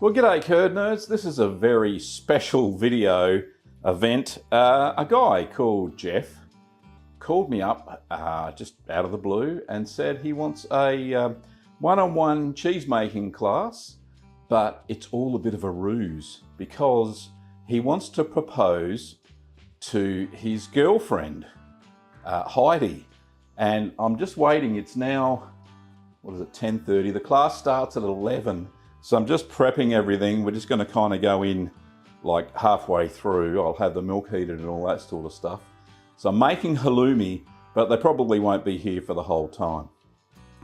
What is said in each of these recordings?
Well, g'day Curd Nerds. This is a very special video event. A guy called Jeff called me up just out of the blue and said he wants a one-on-one cheese making class, but it's all a bit of a ruse because he wants to propose to his girlfriend, Heidi. And I'm just waiting. It's now, 10:30. The class starts at 11. So I'm just prepping everything. We're just going to kind of go in like halfway through. I'll have the milk heated and all that sort of stuff. So I'm making halloumi, but they probably won't be here for the whole time.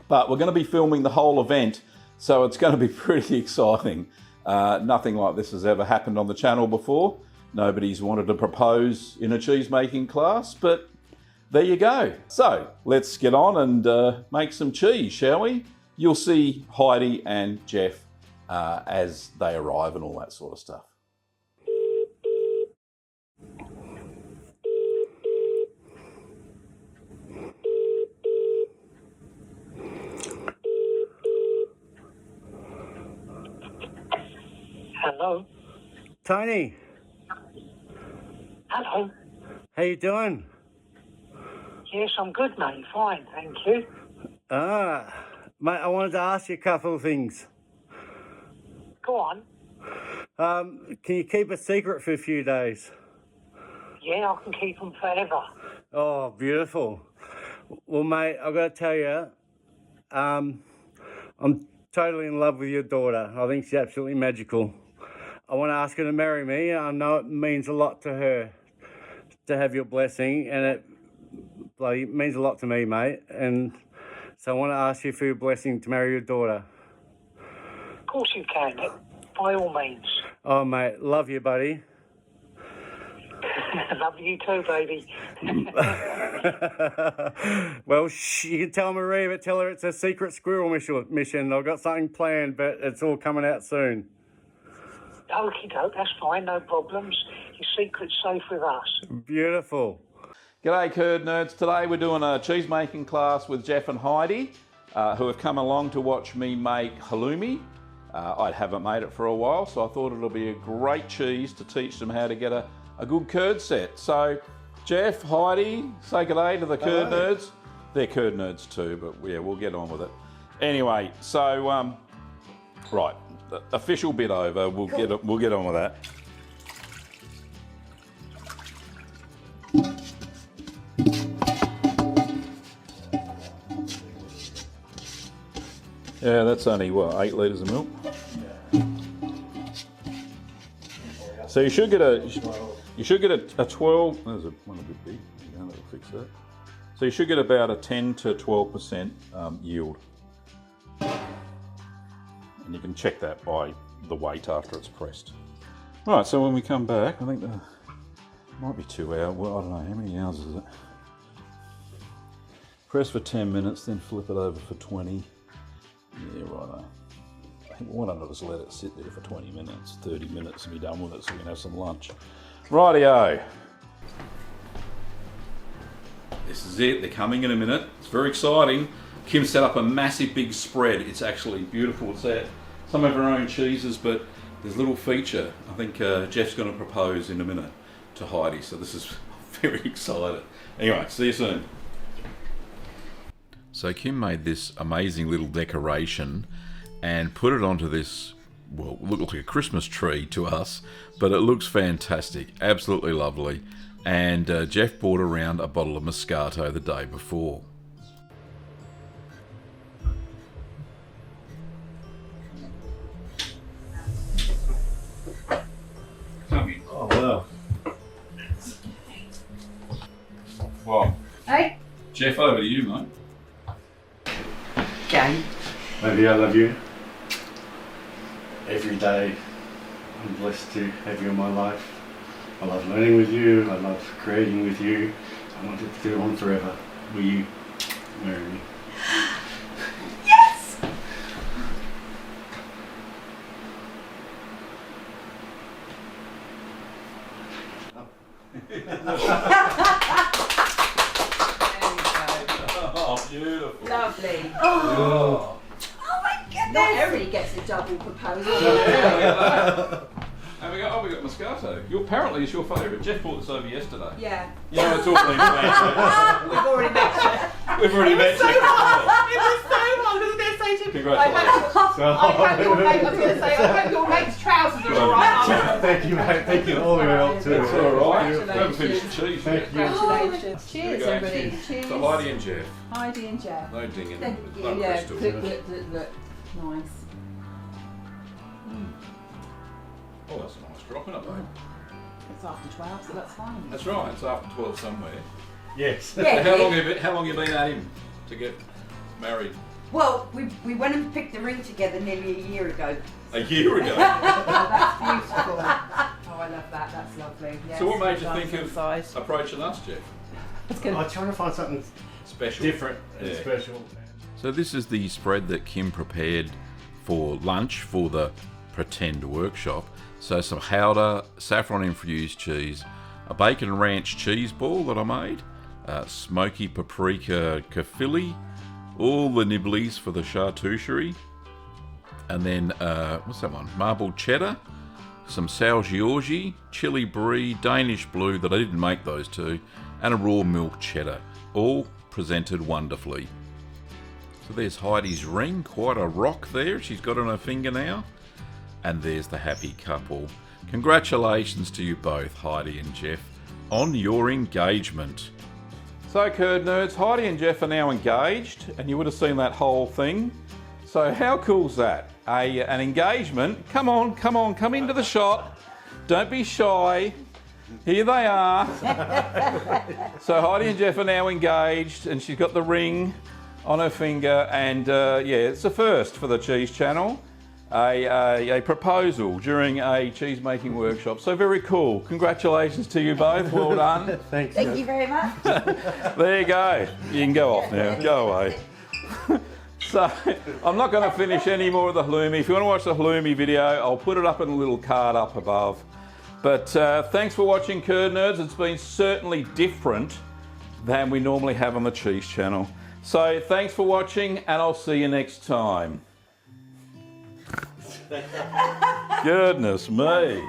But we're going to be filming the whole event, so it's going to be pretty exciting. Nothing like this has ever happened on the channel before. Nobody's wanted to propose in a cheese making class, but there you go. So let's get on and make some cheese, shall we? You'll see Heidi and Jeff as they arrive and all that sort of stuff. Hello. Tony, Hello. how you doing? Yes, I'm good, mate. Fine, thank you. Mate, I wanted to ask you a couple of things. Go on. Can you keep a secret for a few days? Yeah, I can keep them forever. Oh, beautiful. Well, mate, I've got to tell you, I'm totally in love with your daughter. I think she's absolutely magical. I want to ask her to marry me. I know it means a lot to her to have your blessing, and it bloody means a lot to me, mate. And so I want to ask you for your blessing to marry your daughter. Of course you can, by all means. Oh, mate, love you, buddy. Love you too, baby. Well, you can tell Marie, but tell her it's a secret squirrel mission. I've got something planned, but it's all coming out soon. Okie doke, that's fine, no problems. Your secret's safe with us. Beautiful. G'day Curd Nerds. Today we're doing a cheese making class with Jeff and Heidi, who have come along to watch me make halloumi. I haven't made it for a while, so I thought it'll be a great cheese to teach them how to get a good curd set. So, Jeff, Heidi, say g'day to the Curd Nerds. They're Curd Nerds too, but yeah, we'll get on with it. Anyway, so, right, the official bit over, we'll get on with that. Yeah, that's only, what, 8 litres of milk? So you should get a 12, there's one a bit big, that'll fix that. So you should get about a 10 to 12% yield. And you can check that by the weight after it's pressed. Right, so when we come back, I think it might be 2 hours, well, I don't know, how many hours is it? Press for 10 minutes, then flip it over for 20. Yeah, right. I think why don't I just let it sit there for 20 minutes, 30 minutes and be done with it so we can have some lunch. Rightio. This is it, they're coming in a minute. It's very exciting. Kim set up a massive big spread. It's actually beautiful. It's some of her own cheeses, but there's a little feature. I think Jeff's going to propose in a minute to Heidi, so this is very excited. Anyway, see you soon. So Kim made this amazing little decoration and put it onto this, well, it looked like a Christmas tree to us, but it looks fantastic, absolutely lovely. And Jeff bought around a bottle of Moscato the day before. Oh wow. Well, Hey, Jeff, over to you, mate. Jane. Maybe I love you. Every day I'm blessed to have you in my life. I love learning with you, I love creating with you. I want it to go on forever. Will you marry me? Yes! Oh, beautiful. Lovely. Oh. Oh my goodness. Not everybody gets a double proposal. And we got Moscato. Apparently it's your favourite. Jeff brought this over yesterday. Yeah. You know, it's all been planned. We've already met you. We've already met you. It was so hard. I was going to say to him, Congratulations. I hope your mate's trousers are all right. Thank you, mate. Thank you. All your help too. It's all right. We haven't finished cheese yet. Congratulations. Cheers, Okay. everybody. Cheers. So Heidi and Jeff. Heidi and Jeff. No dinging. Thank you. No Yeah, crystals. look. Nice. Oh, that's a nice drop in it, mate. It's after 12, so that's fine. That's right. It's after 12 somewhere. Yes. Yeah, How long have you been at him to get married? Well, we went and picked the ring together nearly a year ago. A year ago. Oh, that's beautiful. Oh, I love that. That's lovely. Yes, So what made you nice think of size. approaching us, Jeff? I'm trying to find something Special. different and Yeah. special. So this is the spread that Kim prepared for lunch for the pretend workshop. So some Howder, saffron infused cheese, a bacon ranch cheese ball that I made, smoky paprika kafili, all the nibblies for the charcuterie, and then what's that one? Marbled cheddar, some Sao Georgie, chili brie, Danish blue that I didn't make those two, and a raw milk cheddar, all presented wonderfully. So there's Heidi's ring, quite a rock there. She's got on her finger now. And there's the happy couple. Congratulations to you both, Heidi and Jeff, on your engagement. So, Curd Nerds, Heidi and Jeff are now engaged, and you would have seen that whole thing. So how cool's that? An engagement. Come on, come into the shot. Don't be shy. Here they are. So Heidi and Jeff are now engaged, and she's got the ring on her finger, and yeah, it's a first for the Cheese Channel. A proposal during a cheese making workshop. So very cool. Congratulations to you both. Well done. Thanks. Thank you very much. There you go. You can go off now. Go away. So I'm not going to finish any more of the halloumi. If you want to watch the halloumi video, I'll put it up in a little card up above. But thanks for watching, Curd Nerds. It's been certainly different than we normally have on the Cheese Channel. So thanks for watching, and I'll see you next time. Goodness me.